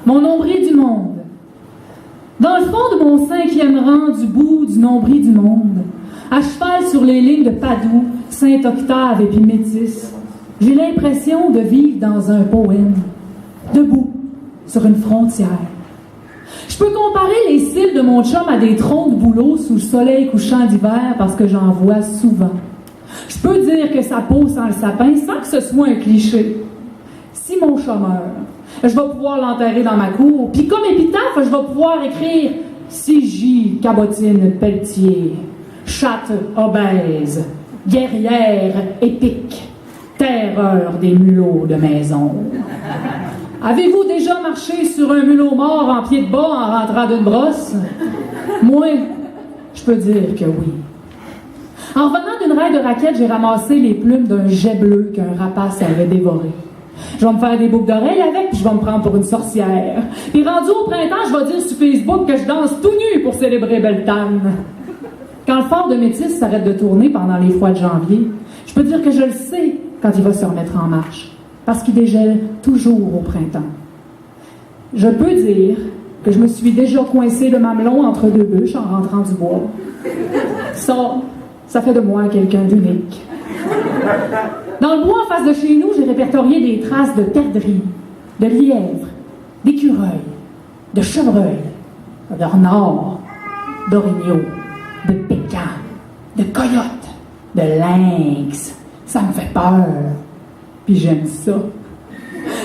mon nombril du monde. Dans le fond de mon 5e rang du bout du nombril du monde, à cheval sur les lignes de Padoue, Saint-Octave et puis Métis, j'ai l'impression de vivre dans un poème, debout sur une frontière. Je peux comparer les cils de mon chum à des troncs de bouleau sous le soleil couchant d'hiver parce que j'en vois souvent. Je peux dire que sa peau sent le sapin sans que ce soit un cliché. Si mon chum meurt, je vais pouvoir l'enterrer dans ma cour, puis comme épitaphe, je vais pouvoir écrire « Si J. Cabotine Pelletier, chatte obèse, guerrière épique, terreur des mulots de maison. » Avez-vous déjà marché sur un mulot mort en pied de bas en rentrant d'une brosse? Moi, je peux dire que oui. En revenant d'une raille de raquettes, j'ai ramassé les plumes d'un jet bleu qu'un rapace avait dévoré. Je vais me faire des boucles d'oreilles avec, puis je vais me prendre pour une sorcière. Puis rendu au printemps, je vais dire sur Facebook que je danse tout nu pour célébrer Beltane. Quand le fort de Métis s'arrête de tourner pendant les froids de janvier, je peux dire que je le sais quand il va se remettre en marche, parce qu'il dégèle toujours au printemps. Je peux dire que je me suis déjà coincé le mamelon entre deux bûches en rentrant du bois. Ça fait de moi quelqu'un d'unique. Dans le bois en face de chez nous, j'ai répertorié des traces de perdrix, de lièvres, d'écureuils, de chevreuils, de renards, d'orignaux, de pécans, de coyotes, de lynx. Ça me fait peur. Puis j'aime ça.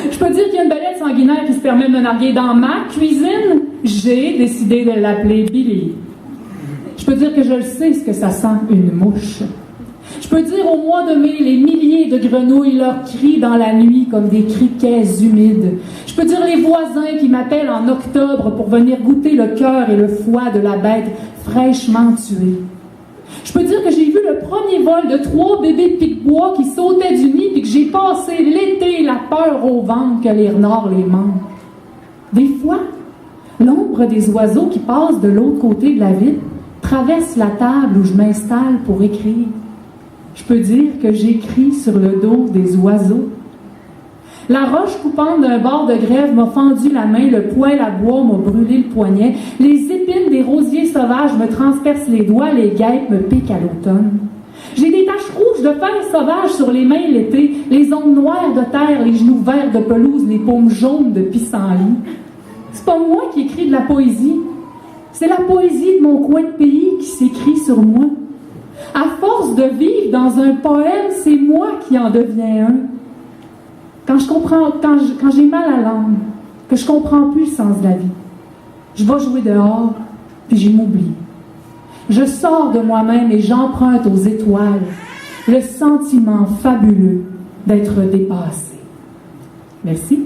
Je peux dire qu'il y a une belette sanguinaire qui se permet de me narguer dans ma cuisine. J'ai décidé de l'appeler Billy. Je peux dire que je le sais ce que ça sent une mouche. Je peux dire au mois de mai, les milliers de grenouilles leur crient dans la nuit comme des criquets humides. Je peux dire les voisins qui m'appellent en octobre pour venir goûter le cœur et le foie de la bête fraîchement tuée. Je peux dire que j'ai vu le premier vol de 3 bébés de pique-bois qui sautaient du nid puis que j'ai passé l'été la peur au ventre que les renards les mangent. Des fois, l'ombre des oiseaux qui passent de l'autre côté de la vitre traverse la table où je m'installe pour écrire. Je peux dire que j'écris sur le dos des oiseaux. La roche coupante d'un bord de grève m'a fendu la main, le poêle à bois m'a brûlé le poignet, les épines des rosiers sauvages me transpercent les doigts, les guêpes me piquent à l'automne. J'ai des taches rouges de fer sauvage sur les mains l'été, les ongles noirs de terre, les genoux verts de pelouse, les paumes jaunes de pissenlit. C'est pas moi qui écris de la poésie, c'est la poésie de mon coin de pays qui s'écrit sur moi. À force de vivre dans un poème, c'est moi qui en deviens un. Quand j'ai mal à l'âme, que je comprends plus le sens de la vie, je vais jouer dehors, puis je m'oublie. Je sors de moi-même et j'emprunte aux étoiles le sentiment fabuleux d'être dépassé. Merci.